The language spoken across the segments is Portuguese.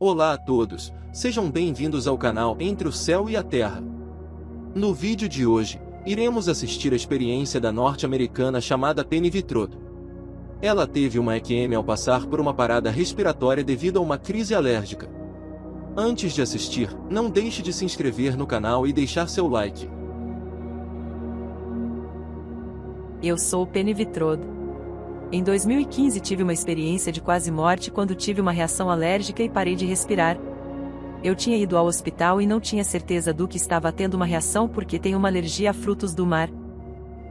Olá a todos, sejam bem-vindos ao canal Entre o Céu e a Terra. No vídeo de hoje, iremos assistir a experiência da norte-americana chamada Penny Vitroto. Ela teve uma EQM ao passar por uma parada respiratória devido a uma crise alérgica. Antes de assistir, não deixe de se inscrever no canal e deixar seu like. Eu sou Penny Vitroto. Em 2015 tive uma experiência de quase morte quando tive uma reação alérgica e parei de respirar. Eu tinha ido ao hospital e não tinha certeza do que estava tendo uma reação porque tenho uma alergia a frutos do mar.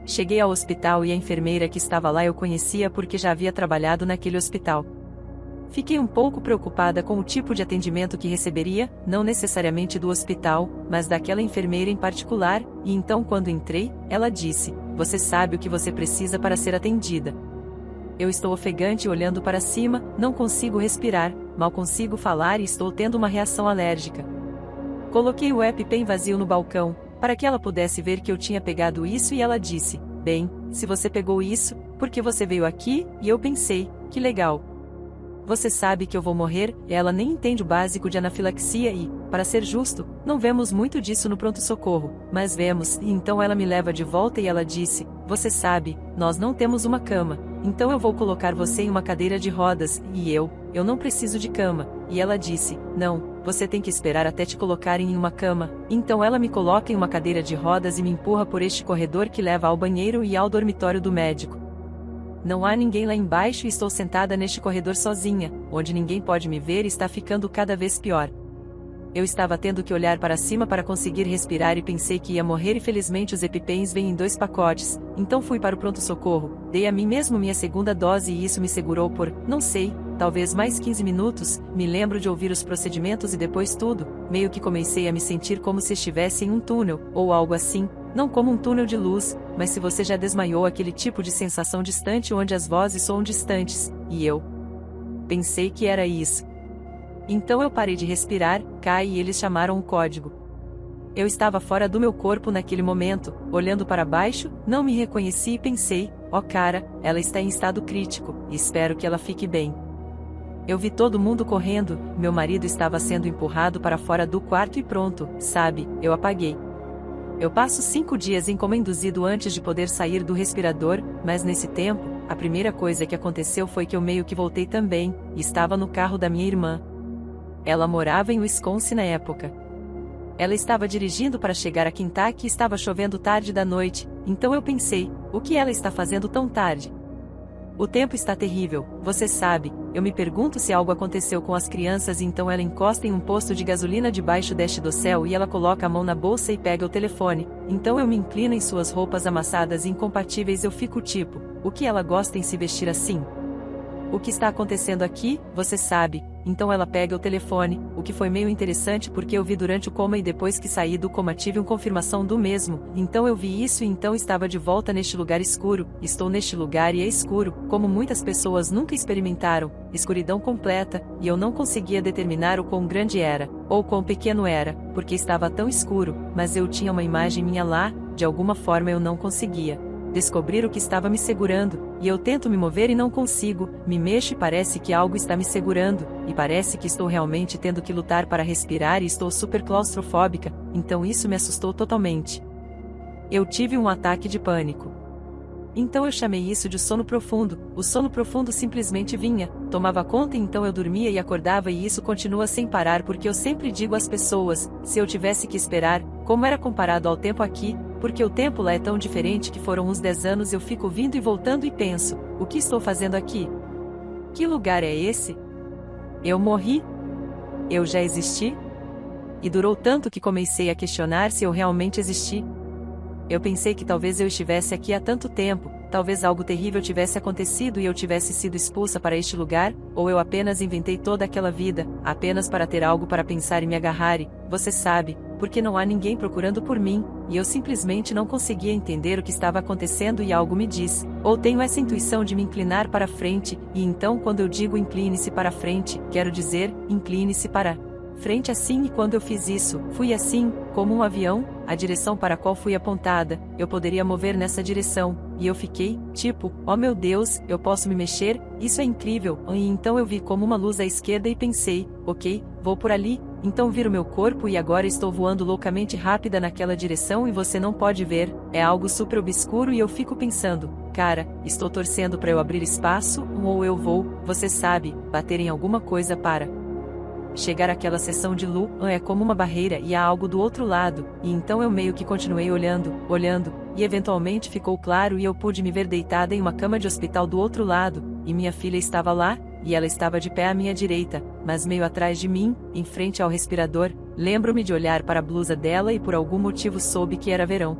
Cheguei ao hospital e a enfermeira que estava lá eu conhecia porque já havia trabalhado naquele hospital. Fiquei um pouco preocupada com o tipo de atendimento que receberia, não necessariamente do hospital, mas daquela enfermeira em particular, e então quando entrei, ela disse: "Você sabe o que você precisa para ser atendida." Eu estou ofegante olhando para cima, não consigo respirar, mal consigo falar e estou tendo uma reação alérgica. Coloquei o EpiPen vazio no balcão, para que ela pudesse ver que eu tinha pegado isso e ela disse: "Bem, se você pegou isso, por que você veio aqui?" E eu pensei: "Que legal. Você sabe que eu vou morrer." Ela nem entende o básico de anafilaxia e, para ser justo, não vemos muito disso no pronto-socorro, mas vemos, e então ela me leva de volta e ela disse: "Você sabe, nós não temos uma cama. Então eu vou colocar você em uma cadeira de rodas." E eu não preciso de cama. E ela disse: "Não, você tem que esperar até te colocarem em uma cama." Então ela me coloca em uma cadeira de rodas e me empurra por este corredor que leva ao banheiro e ao dormitório do médico. Não há ninguém lá embaixo e estou sentada neste corredor sozinha, onde ninguém pode me ver e está ficando cada vez pior. Eu estava tendo que olhar para cima para conseguir respirar e pensei que ia morrer e felizmente os EpiPens vêm em 2 pacotes, então fui para o pronto-socorro, dei a mim mesmo minha segunda dose e isso me segurou por, não sei, talvez mais 15 minutos, me lembro de ouvir os procedimentos e depois tudo, meio que comecei a me sentir como se estivesse em um túnel, ou algo assim, não como um túnel de luz, mas se você já desmaiou aquele tipo de sensação distante onde as vozes soam distantes, e eu pensei que era isso. Então eu parei de respirar, cai e eles chamaram o código. Eu estava fora do meu corpo naquele momento, olhando para baixo, não me reconheci e pensei: "Ó cara, ela está em estado crítico, e espero que ela fique bem." Eu vi todo mundo correndo, meu marido estava sendo empurrado para fora do quarto e pronto, sabe, eu apaguei. Eu passo 5 dias em coma induzido antes de poder sair do respirador, mas nesse tempo, a primeira coisa que aconteceu foi que eu meio que voltei também, e estava no carro da minha irmã. Ela morava em Wisconsin na época. Ela estava dirigindo para chegar a Kentucky e estava chovendo tarde da noite, então eu pensei: o que ela está fazendo tão tarde? O tempo está terrível, você sabe, eu me pergunto se algo aconteceu com as crianças e então ela encosta em um posto de gasolina debaixo deste dossel e ela coloca a mão na bolsa e pega o telefone, então eu me inclino em suas roupas amassadas e incompatíveis eu fico tipo: o que ela gosta em se vestir assim? O que está acontecendo aqui, você sabe? Então ela pega o telefone, o que foi meio interessante porque eu vi durante o coma e depois que saí do coma tive uma confirmação do mesmo, então eu vi isso e então estava de volta neste lugar escuro, estou neste lugar e é escuro, como muitas pessoas nunca experimentaram, escuridão completa, e eu não conseguia determinar o quão grande era, ou quão pequeno era, porque estava tão escuro, mas eu tinha uma imagem minha lá, de alguma forma eu não conseguia descobrir o que estava me segurando, e eu tento me mover e não consigo, me mexo e parece que algo está me segurando, e parece que estou realmente tendo que lutar para respirar e estou super claustrofóbica, então isso me assustou totalmente. Eu tive um ataque de pânico. Então eu chamei isso de sono profundo, o sono profundo simplesmente vinha, tomava conta e então eu dormia e acordava e isso continua sem parar porque eu sempre digo às pessoas, se eu tivesse que esperar, como era comparado ao tempo aqui, porque o tempo lá é tão diferente que foram uns 10 anos eu fico vindo e voltando e penso: o que estou fazendo aqui? Que lugar é esse? Eu morri? Eu já existi? E durou tanto que comecei a questionar se eu realmente existi. Eu pensei que talvez eu estivesse aqui há tanto tempo, talvez algo terrível tivesse acontecido e eu tivesse sido expulsa para este lugar, ou eu apenas inventei toda aquela vida, apenas para ter algo para pensar e me agarrar e, você sabe, porque não há ninguém procurando por mim, e eu simplesmente não conseguia entender o que estava acontecendo e algo me diz, ou tenho essa intuição de me inclinar para frente, e então quando eu digo incline-se para frente, quero dizer, incline-se para frente assim e quando eu fiz isso, fui assim, como um avião, a direção para a qual fui apontada, eu poderia mover nessa direção, e eu fiquei, tipo, oh meu Deus, eu posso me mexer, isso é incrível, e então eu vi como uma luz à esquerda e pensei, ok, vou por ali, então viro meu corpo e agora estou voando loucamente rápida naquela direção e você não pode ver, é algo super obscuro e eu fico pensando, cara, estou torcendo para eu abrir espaço, ou eu vou, você sabe, bater em alguma coisa para chegar àquela seção de luz, é como uma barreira e há algo do outro lado, e então eu meio que continuei olhando, e eventualmente ficou claro e eu pude me ver deitada em uma cama de hospital do outro lado, e minha filha estava lá, e ela estava de pé à minha direita, mas meio atrás de mim, em frente ao respirador. Lembro-me de olhar para a blusa dela e por algum motivo soube que era verão.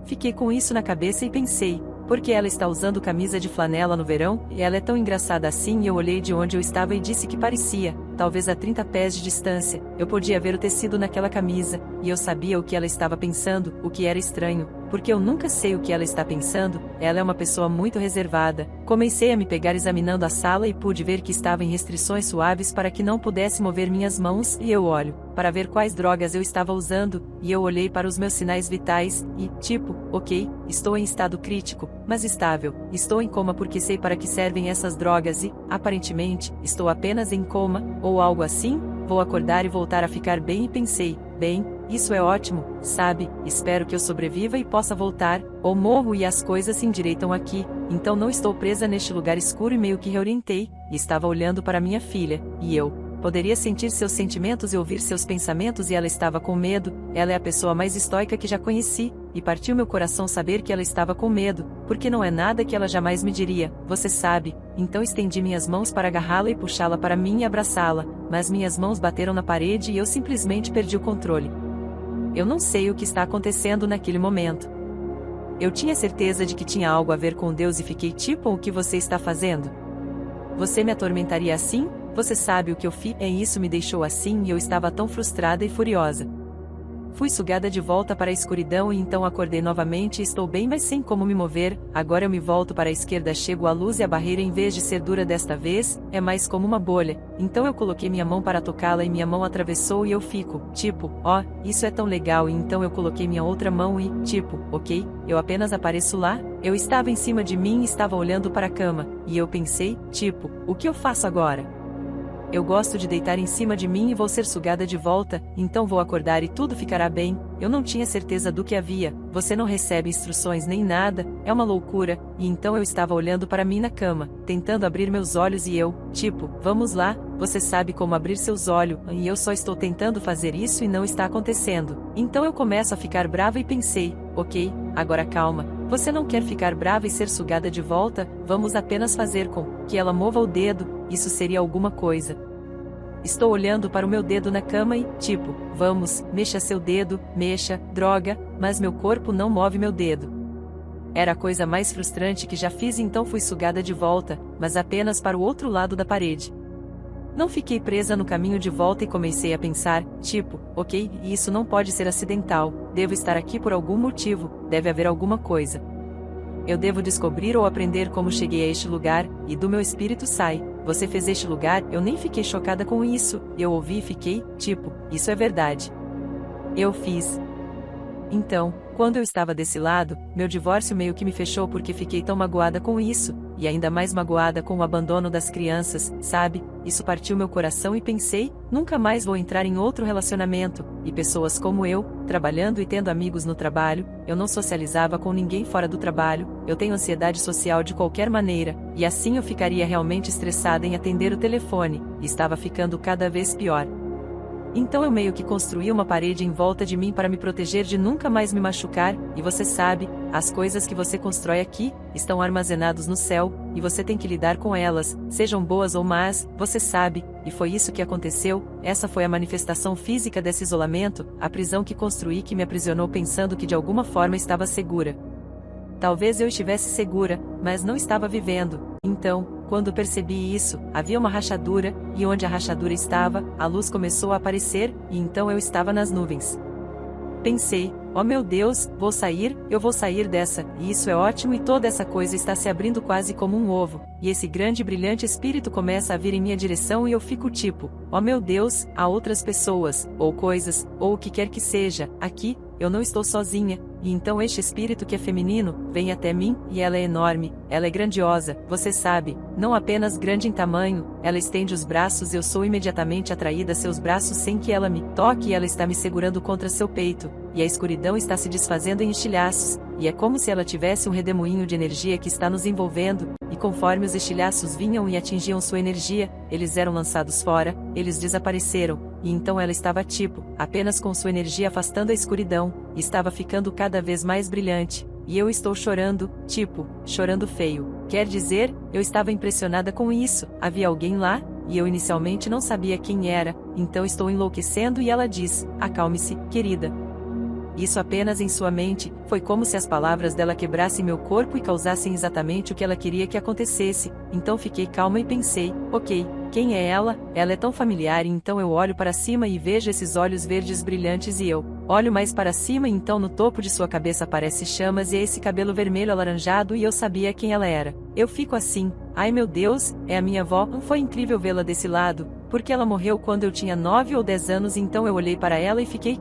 Fiquei com isso na cabeça e pensei, por que ela está usando camisa de flanela no verão, e ela é tão engraçada assim e eu olhei de onde eu estava e disse que parecia, talvez a 30 pés de distância, eu podia ver o tecido naquela camisa, e eu sabia o que ela estava pensando, o que era estranho, porque eu nunca sei o que ela está pensando, ela é uma pessoa muito reservada. Comecei a me pegar examinando a sala e pude ver que estava em restrições suaves para que não pudesse mover minhas mãos e eu olho, para ver quais drogas eu estava usando, e eu olhei para os meus sinais vitais, e, tipo, ok, estou em estado crítico, mas estável, estou em coma porque sei para que servem essas drogas e, aparentemente, estou apenas em coma, ou algo assim, vou acordar e voltar a ficar bem e pensei, bem, isso é ótimo, sabe, espero que eu sobreviva e possa voltar, ou morro e as coisas se endireitam aqui, então não estou presa neste lugar escuro e meio que reorientei, e estava olhando para minha filha, e eu poderia sentir seus sentimentos e ouvir seus pensamentos e ela estava com medo, ela é a pessoa mais estoica que já conheci, e partiu meu coração saber que ela estava com medo, porque não é nada que ela jamais me diria, você sabe, então estendi minhas mãos para agarrá-la e puxá-la para mim e abraçá-la, mas minhas mãos bateram na parede e eu simplesmente perdi o controle. Eu não sei o que está acontecendo naquele momento. Eu tinha certeza de que tinha algo a ver com Deus e fiquei tipo, o que você está fazendo? Você me atormentaria assim? Você sabe o que eu fiz? Isso me deixou assim e eu estava tão frustrada e furiosa. Fui sugada de volta para a escuridão e então acordei novamente e estou bem mas sem como me mover, agora eu me volto para a esquerda chego à luz e a barreira em vez de ser dura desta vez, é mais como uma bolha, então eu coloquei minha mão para tocá-la e minha mão atravessou e eu fico, tipo, ó, isso é tão legal e então eu coloquei minha outra mão e, tipo, ok, eu apenas apareço lá, eu estava em cima de mim e estava olhando para a cama, e eu pensei, tipo, o que eu faço agora? Eu gosto de deitar em cima de mim e vou ser sugada de volta, então vou acordar e tudo ficará bem, eu não tinha certeza do que havia, você não recebe instruções nem nada, é uma loucura, e então eu estava olhando para mim na cama, tentando abrir meus olhos e eu, tipo, vamos lá, você sabe como abrir seus olhos, e eu só estou tentando fazer isso e não está acontecendo, então eu começo a ficar brava e pensei, ok, agora calma, você não quer ficar brava e ser sugada de volta, vamos apenas fazer com que ela mova o dedo, isso seria alguma coisa. Estou olhando para o meu dedo na cama e, tipo, vamos, mexa seu dedo, mexa, droga, mas meu corpo não move meu dedo. Era a coisa mais frustrante que já fiz então fui sugada de volta, mas apenas para o outro lado da parede. Não fiquei presa no caminho de volta e comecei a pensar, tipo, ok, isso não pode ser acidental, devo estar aqui por algum motivo, deve haver alguma coisa. Eu devo descobrir ou aprender como cheguei a este lugar, e do meu espírito sai, você fez este lugar, eu nem fiquei chocada com isso, eu ouvi e fiquei, tipo, isso é verdade. Eu fiz. Então, quando eu estava desse lado, meu divórcio meio que me fechou porque fiquei tão magoada com isso, e ainda mais magoada com o abandono das crianças, sabe? Isso partiu meu coração e pensei, nunca mais vou entrar em outro relacionamento, e pessoas como eu, trabalhando e tendo amigos no trabalho, eu não socializava com ninguém fora do trabalho, eu tenho ansiedade social de qualquer maneira, e assim eu ficaria realmente estressada em atender o telefone, e estava ficando cada vez pior. Então eu meio que construí uma parede em volta de mim para me proteger de nunca mais me machucar, e você sabe, as coisas que você constrói aqui, estão armazenadas no céu, e você tem que lidar com elas, sejam boas ou más, você sabe, e foi isso que aconteceu, essa foi a manifestação física desse isolamento, a prisão que construí que me aprisionou pensando que de alguma forma estava segura. Talvez eu estivesse segura, mas não estava vivendo, então, quando percebi isso, havia uma rachadura, e onde a rachadura estava, a luz começou a aparecer, e então eu estava nas nuvens. Pensei, oh meu Deus, eu vou sair dessa, e isso é ótimo e toda essa coisa está se abrindo quase como um ovo, e esse grande e brilhante espírito começa a vir em minha direção e eu fico tipo, oh meu Deus, há outras pessoas, ou coisas, ou o que quer que seja, aqui, eu não estou sozinha, e então este espírito que é feminino, vem até mim, e ela é enorme, ela é grandiosa, você sabe, não apenas grande em tamanho, ela estende os braços e eu sou imediatamente atraída a seus braços sem que ela me toque e ela está me segurando contra seu peito, e a escuridão está se desfazendo em estilhaços, e é como se ela tivesse um redemoinho de energia que está nos envolvendo, e conforme os estilhaços vinham e atingiam sua energia, eles eram lançados fora, eles desapareceram, e então ela estava apenas com sua energia afastando a escuridão, e estava ficando cada vez mais brilhante, e eu estou chorando, chorando feio. Quer dizer, eu estava impressionada com isso, havia alguém lá, e eu inicialmente não sabia quem era, então estou enlouquecendo e ela diz, acalme-se, querida. Isso apenas em sua mente, foi como se as palavras dela quebrassem meu corpo e causassem exatamente o que ela queria que acontecesse, então fiquei calma e pensei, ok, quem é ela? Ela é tão familiar e então eu olho para cima e vejo esses olhos verdes brilhantes e eu olho mais para cima e então no topo de sua cabeça aparece chamas e esse cabelo vermelho alaranjado e eu sabia quem ela era. Eu fico assim, ai meu Deus, é a minha avó, foi incrível vê-la desse lado, porque ela morreu quando eu tinha 9 ou 10 anos então eu olhei para ela e fiquei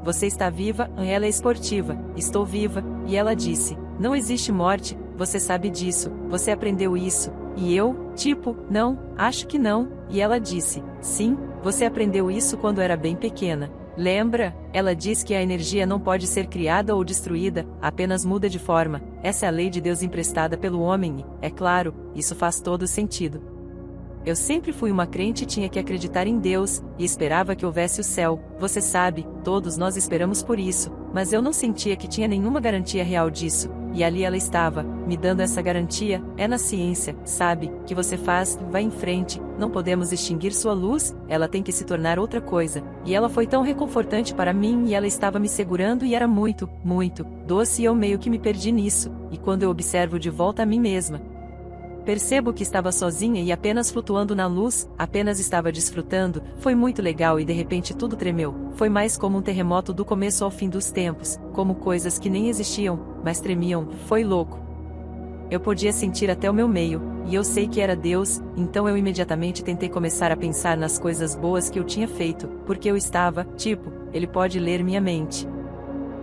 você está viva? Ela é esportiva, estou viva, e ela disse, não existe morte, você sabe disso, você aprendeu isso, e eu, não, acho que não, e ela disse, sim, você aprendeu isso quando era bem pequena. Lembra? Ela diz que a energia não pode ser criada ou destruída, apenas muda de forma, essa é a lei de Deus emprestada pelo homem e, é claro, isso faz todo sentido. Eu sempre fui uma crente e tinha que acreditar em Deus, e esperava que houvesse o céu, você sabe, todos nós esperamos por isso, mas eu não sentia que tinha nenhuma garantia real disso, e ali ela estava, me dando essa garantia, é na ciência, sabe, que você faz, vai em frente, não podemos extinguir sua luz, ela tem que se tornar outra coisa, e ela foi tão reconfortante para mim e ela estava me segurando e era muito, muito, doce e eu meio que me perdi nisso, e quando eu observo de volta a mim mesma, percebo que estava sozinha e apenas flutuando na luz, apenas estava desfrutando, foi muito legal e de repente tudo tremeu, foi mais como um terremoto do começo ao fim dos tempos, como coisas que nem existiam, mas tremiam, foi louco. Eu podia sentir até o meu meio, e eu sei que era Deus, então eu imediatamente tentei começar a pensar nas coisas boas que eu tinha feito, porque eu estava, ele pode ler minha mente.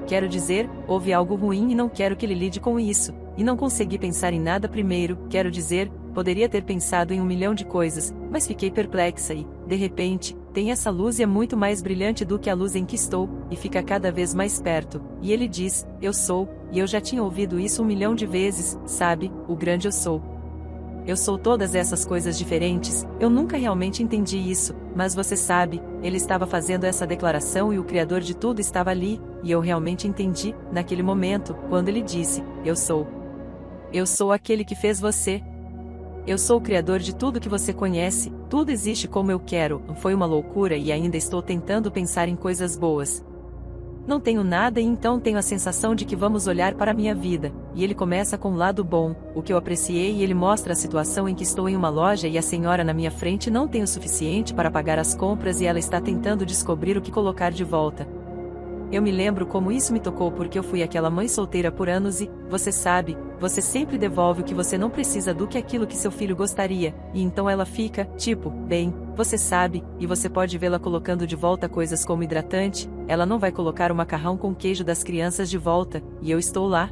Quero dizer, houve algo ruim e não quero que ele lide com isso. E não consegui pensar em nada primeiro, quero dizer, poderia ter pensado em 1 milhão de coisas, mas fiquei perplexa e, de repente, tem essa luz e é muito mais brilhante do que a luz em que estou, e fica cada vez mais perto, e ele diz, eu sou, e eu já tinha ouvido isso 1 milhão de vezes, sabe, o grande eu sou. Eu sou todas essas coisas diferentes, eu nunca realmente entendi isso, mas você sabe, ele estava fazendo essa declaração e o Criador de tudo estava ali, e eu realmente entendi, naquele momento, quando ele disse, eu sou. Eu sou aquele que fez você. Eu sou o Criador de tudo que você conhece, tudo existe como eu quero, foi uma loucura e ainda estou tentando pensar em coisas boas. Não tenho nada e então tenho a sensação de que vamos olhar para a minha vida, e ele começa com o lado bom, o que eu apreciei e ele mostra a situação em que estou em uma loja e a senhora na minha frente não tem o suficiente para pagar as compras e ela está tentando descobrir o que colocar de volta. Eu me lembro como isso me tocou porque eu fui aquela mãe solteira por anos e, você sabe, você sempre devolve o que você não precisa do que aquilo que seu filho gostaria, e então ela fica, bem, você sabe, e você pode vê-la colocando de volta coisas como hidratante, ela não vai colocar o macarrão com queijo das crianças de volta, e eu estou lá.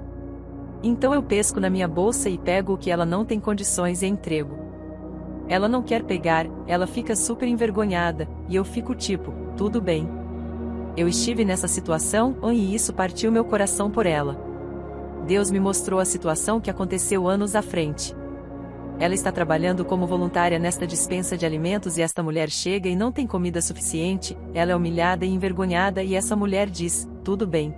Então eu pesco na minha bolsa e pego o que ela não tem condições e entrego. Ela não quer pegar, ela fica super envergonhada, e eu fico tudo bem. Eu estive nessa situação, e isso partiu meu coração por ela. Deus me mostrou a situação que aconteceu anos à frente. Ela está trabalhando como voluntária nesta dispensa de alimentos e esta mulher chega e não tem comida suficiente, ela é humilhada e envergonhada e essa mulher diz, tudo bem.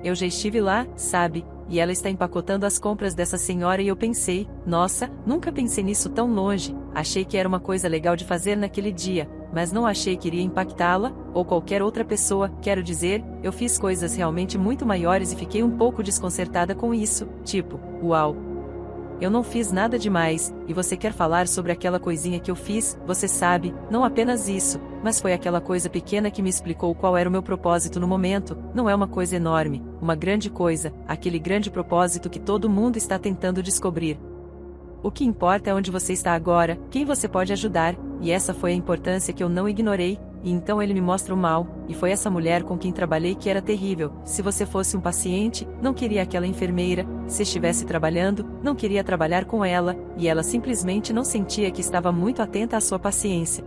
Eu já estive lá, sabe, e ela está empacotando as compras dessa senhora e eu pensei, nossa, nunca pensei nisso tão longe, achei que era uma coisa legal de fazer naquele dia, mas não achei que iria impactá-la, ou qualquer outra pessoa, quero dizer, eu fiz coisas realmente muito maiores e fiquei um pouco desconcertada com isso, uau. Eu não fiz nada demais, e você quer falar sobre aquela coisinha que eu fiz, você sabe, não apenas isso, mas foi aquela coisa pequena que me explicou qual era o meu propósito no momento, não é uma coisa enorme, uma grande coisa, aquele grande propósito que todo mundo está tentando descobrir. O que importa é onde você está agora, quem você pode ajudar, e essa foi a importância que eu não ignorei, e então ele me mostra o mal, e foi essa mulher com quem trabalhei que era terrível. Se você fosse um paciente, não queria aquela enfermeira, se estivesse trabalhando, não queria trabalhar com ela, e ela simplesmente não sentia que estava muito atenta à sua paciência.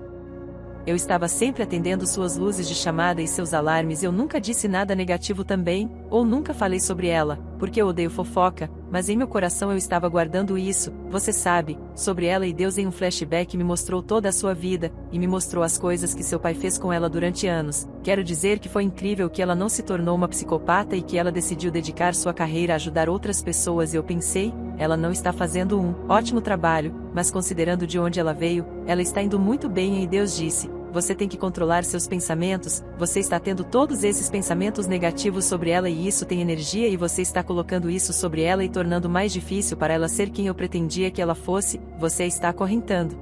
Eu estava sempre atendendo suas luzes de chamada e seus alarmes. Eu nunca disse nada negativo também, ou nunca falei sobre ela, porque eu odeio fofoca, mas em meu coração eu estava guardando isso, você sabe, sobre ela, e Deus em um flashback me mostrou toda a sua vida, e me mostrou as coisas que seu pai fez com ela durante anos. Quero dizer que foi incrível que ela não se tornou uma psicopata e que ela decidiu dedicar sua carreira a ajudar outras pessoas, e eu pensei, ela não está fazendo um ótimo trabalho, mas considerando de onde ela veio, ela está indo muito bem. E Deus disse: você tem que controlar seus pensamentos, você está tendo todos esses pensamentos negativos sobre ela e isso tem energia e você está colocando isso sobre ela e tornando mais difícil para ela ser quem eu pretendia que ela fosse, você está acorrentando.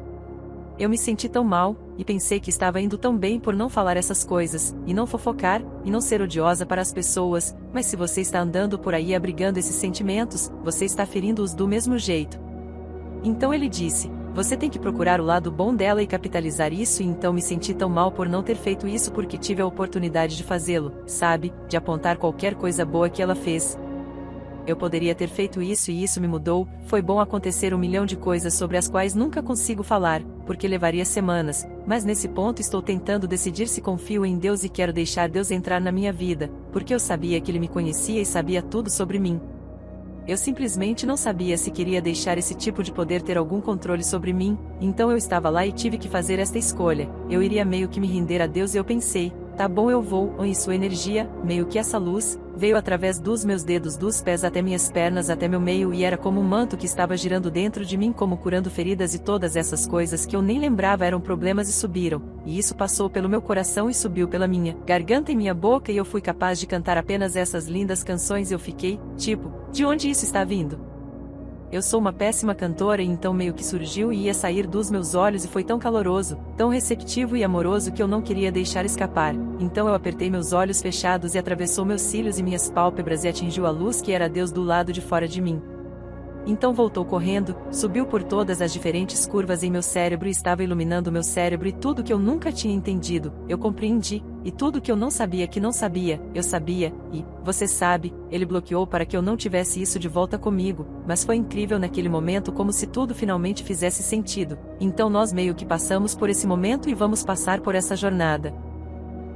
Eu me senti tão mal, e pensei que estava indo tão bem por não falar essas coisas, e não fofocar, e não ser odiosa para as pessoas, mas se você está andando por aí abrigando esses sentimentos, você está ferindo-os do mesmo jeito. Então ele disse: você tem que procurar o lado bom dela e capitalizar isso, e então me senti tão mal por não ter feito isso porque tive a oportunidade de fazê-lo, sabe, de apontar qualquer coisa boa que ela fez. Eu poderia ter feito isso e isso me mudou. Foi bom acontecer 1 milhão de coisas sobre as quais nunca consigo falar, porque levaria semanas, mas nesse ponto estou tentando decidir se confio em Deus e quero deixar Deus entrar na minha vida, porque eu sabia que Ele me conhecia e sabia tudo sobre mim. Eu simplesmente não sabia se queria deixar esse tipo de poder ter algum controle sobre mim, então eu estava lá e tive que fazer esta escolha. Eu iria meio que me render a Deus e eu pensei, tá bom, eu vou, e sua energia, meio que essa luz, veio através dos meus dedos dos pés até minhas pernas até meu meio e era como um manto que estava girando dentro de mim como curando feridas e todas essas coisas que eu nem lembrava eram problemas e subiram, e isso passou pelo meu coração e subiu pela minha garganta e minha boca e eu fui capaz de cantar apenas essas lindas canções e eu fiquei, tipo, de onde isso está vindo? Eu sou uma péssima cantora e então meio que surgiu e ia sair dos meus olhos e foi tão caloroso, tão receptivo e amoroso que eu não queria deixar escapar. Então eu apertei meus olhos fechados e atravessou meus cílios e minhas pálpebras e atingiu a luz que era Deus do lado de fora de mim. Então voltou correndo, subiu por todas as diferentes curvas em meu cérebro e estava iluminando meu cérebro e tudo que eu nunca tinha entendido, eu compreendi, e tudo que eu não sabia que não sabia, eu sabia, e, você sabe, ele bloqueou para que eu não tivesse isso de volta comigo, mas foi incrível naquele momento como se tudo finalmente fizesse sentido. Então nós meio que passamos por esse momento e vamos passar por essa jornada.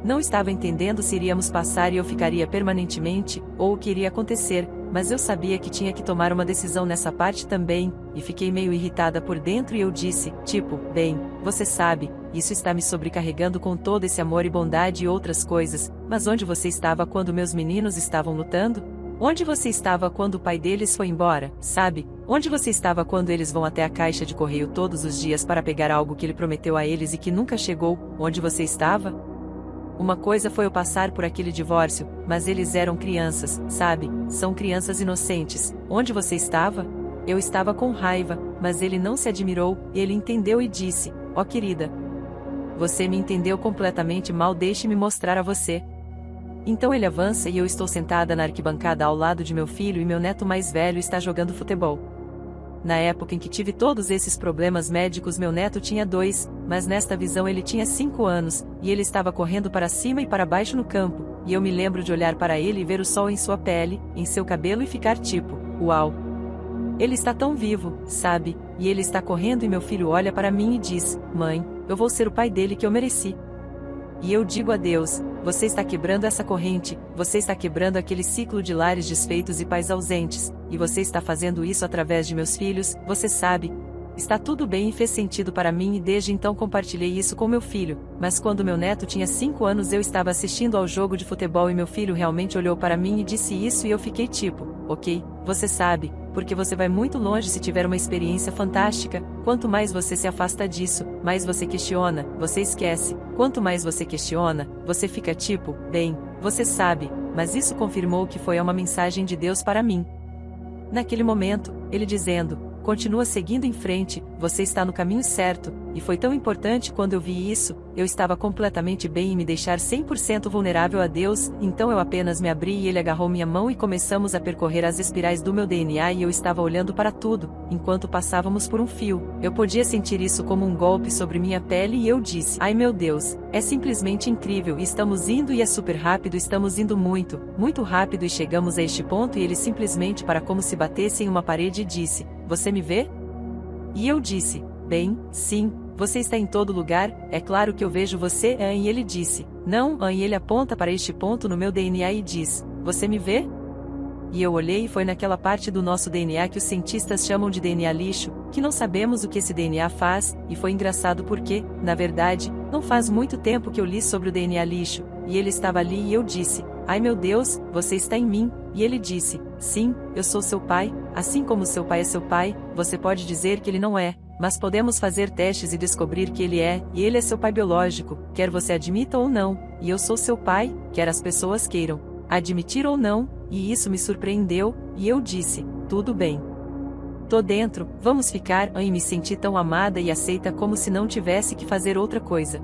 Não estava entendendo se iríamos passar e eu ficaria permanentemente, ou o que iria acontecer, mas eu sabia que tinha que tomar uma decisão nessa parte também, e fiquei meio irritada por dentro e eu disse, tipo, bem, você sabe, isso está me sobrecarregando com todo esse amor e bondade e outras coisas, mas onde você estava quando meus meninos estavam lutando? Onde você estava quando o pai deles foi embora, sabe? Onde você estava quando eles vão até a caixa de correio todos os dias para pegar algo que ele prometeu a eles e que nunca chegou? Onde você estava? Uma coisa foi eu passar por aquele divórcio, mas eles eram crianças, sabe? São crianças inocentes. Onde você estava? Eu estava com raiva, mas ele não se admirou, ele entendeu e disse, ó querida, você me entendeu completamente mal, deixe-me mostrar a você. Então ele avança e eu estou sentada na arquibancada ao lado de meu filho e meu neto mais velho está jogando futebol. Na época em que tive todos esses problemas médicos meu neto tinha 2, mas nesta visão ele tinha 5 anos, e ele estava correndo para cima e para baixo no campo, e eu me lembro de olhar para ele e ver o sol em sua pele, em seu cabelo e ficar tipo, uau! Ele está tão vivo, sabe? E ele está correndo e meu filho olha para mim e diz, mãe, eu vou ser o pai dele que eu mereci. E eu digo a Deus, você está quebrando essa corrente, você está quebrando aquele ciclo de lares desfeitos e pais ausentes, e você está fazendo isso através de meus filhos, você sabe. Está tudo bem e fez sentido para mim e desde então compartilhei isso com meu filho, mas quando meu neto tinha 5 anos eu estava assistindo ao jogo de futebol e meu filho realmente olhou para mim e disse isso e eu fiquei tipo, ok, você sabe, porque você vai muito longe se tiver uma experiência fantástica, quanto mais você se afasta disso, mais você questiona, você esquece, quanto mais você questiona, você fica tipo, bem, você sabe, mas isso confirmou que foi uma mensagem de Deus para mim. Naquele momento, ele dizendo, continua seguindo em frente, você está no caminho certo, e foi tão importante quando eu vi isso, eu estava completamente bem em me deixar 100% vulnerável a Deus, então eu apenas me abri e ele agarrou minha mão e começamos a percorrer as espirais do meu DNA e eu estava olhando para tudo, enquanto passávamos por um fio, eu podia sentir isso como um golpe sobre minha pele e eu disse, ai meu Deus, é simplesmente incrível e estamos indo e é super rápido, estamos indo muito, muito rápido e chegamos a este ponto e ele simplesmente para como se batesse em uma parede e disse, você me vê? E eu disse, bem, sim, você está em todo lugar, é claro que eu vejo você, e ele disse, não, e ele aponta para este ponto no meu DNA e diz, você me vê? E eu olhei e foi naquela parte do nosso DNA que os cientistas chamam de DNA lixo, que não sabemos o que esse DNA faz, e foi engraçado porque, na verdade, não faz muito tempo que eu li sobre o DNA lixo, e ele estava ali e eu disse, ai meu Deus, você está em mim, e ele disse, sim, eu sou seu pai, assim como seu pai é seu pai, você pode dizer que ele não é, mas podemos fazer testes e descobrir que ele é, e ele é seu pai biológico, quer você admita ou não, e eu sou seu pai, quer as pessoas queiram admitir ou não, e isso me surpreendeu, e eu disse, tudo bem. Tô dentro, vamos ficar, e me senti tão amada e aceita como se não tivesse que fazer outra coisa.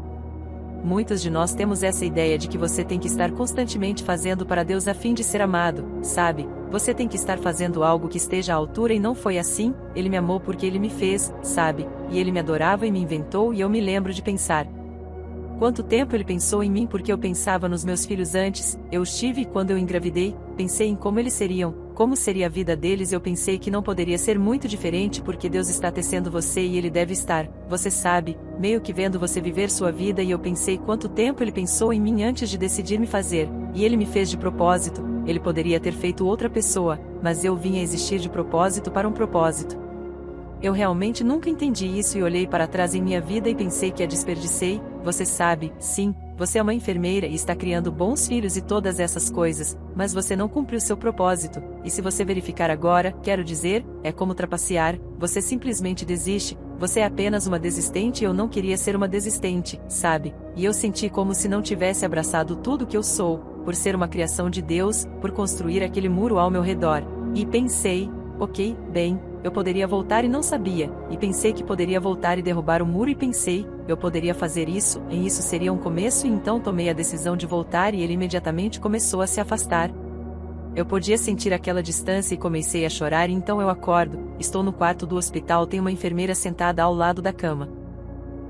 Muitos de nós temos essa ideia de que você tem que estar constantemente fazendo para Deus a fim de ser amado, sabe? Você tem que estar fazendo algo que esteja à altura e não foi assim, ele me amou porque ele me fez, sabe? E ele me adorava e me inventou e eu me lembro de pensar. Quanto tempo ele pensou em mim porque eu pensava nos meus filhos antes, eu os tive e quando eu engravidei, pensei em como eles seriam, como seria a vida deles eu pensei que não poderia ser muito diferente porque Deus está tecendo você e ele deve estar, você sabe, meio que vendo você viver sua vida e eu pensei quanto tempo ele pensou em mim antes de decidir me fazer, e ele me fez de propósito, ele poderia ter feito outra pessoa, mas eu vim a existir de propósito para um propósito. Eu realmente nunca entendi isso e olhei para trás em minha vida e pensei que a desperdicei, você sabe, sim, você é uma enfermeira e está criando bons filhos e todas essas coisas, mas você não cumpriu seu propósito, e se você verificar agora, quero dizer, é como trapacear, você simplesmente desiste, você é apenas uma desistente e eu não queria ser uma desistente, sabe, e eu senti como se não tivesse abraçado tudo que eu sou, por ser uma criação de Deus, por construir aquele muro ao meu redor, e pensei, ok, bem, eu poderia voltar e não sabia, e pensei que poderia voltar e derrubar o muro e pensei, eu poderia fazer isso, e isso seria um começo e então tomei a decisão de voltar e ele imediatamente começou a se afastar. Eu podia sentir aquela distância e comecei a chorar e então eu acordo, estou no quarto do hospital, tem uma enfermeira sentada ao lado da cama.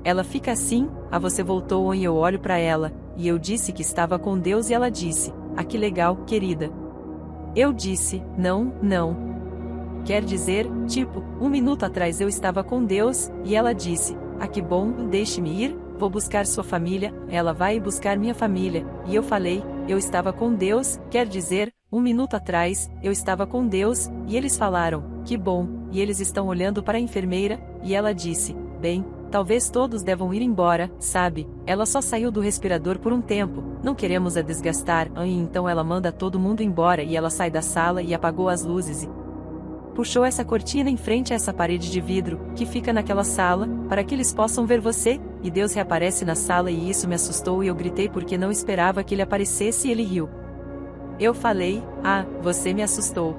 Ela fica assim, você voltou e eu olho para ela, e eu disse que estava com Deus e ela disse, que legal, querida. Eu disse, não. Quer dizer, tipo, 1 minuto atrás eu estava com Deus, e ela disse, que bom, deixe-me ir, vou buscar sua família, ela vai buscar minha família, e eu falei, eu estava com Deus, quer dizer, 1 minuto atrás, eu estava com Deus, e eles falaram, que bom, e eles estão olhando para a enfermeira, e ela disse, bem, talvez todos devam ir embora, sabe, ela só saiu do respirador por um tempo, não queremos a desgastar, e então ela manda todo mundo embora e ela sai da sala e apagou as luzes e puxou essa cortina em frente a essa parede de vidro, que fica naquela sala, para que eles possam ver você, e Deus reaparece na sala e isso me assustou e eu gritei porque não esperava que ele aparecesse e ele riu. Eu falei, você me assustou.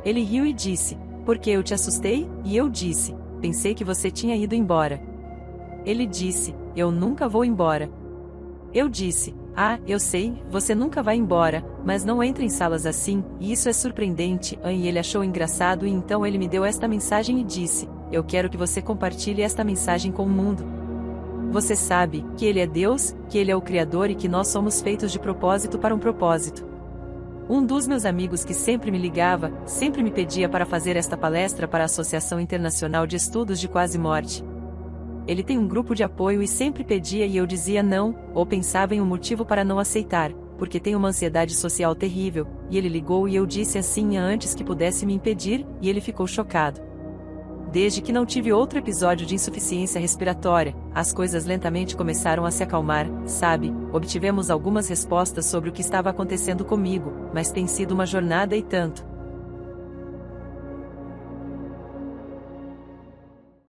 Ele riu e disse, porque eu te assustei? E eu disse, pensei que você tinha ido embora. Ele disse, eu nunca vou embora. Eu disse, eu sei, você nunca vai embora, mas não entre em salas assim, e isso é surpreendente, e ele achou engraçado e então ele me deu esta mensagem e disse, eu quero que você compartilhe esta mensagem com o mundo. Você sabe, que ele é Deus, que ele é o Criador e que nós somos feitos de propósito para um propósito. Um dos meus amigos que sempre me ligava, sempre me pedia para fazer esta palestra para a Associação Internacional de Estudos de Quase Morte. Ele tem um grupo de apoio e sempre pedia e eu dizia não, ou pensava em um motivo para não aceitar, porque tem uma ansiedade social terrível, e ele ligou e eu disse assim antes que pudesse me impedir, e ele ficou chocado. Desde que não tive outro episódio de insuficiência respiratória, as coisas lentamente começaram a se acalmar, sabe, obtivemos algumas respostas sobre o que estava acontecendo comigo, mas tem sido uma jornada e tanto.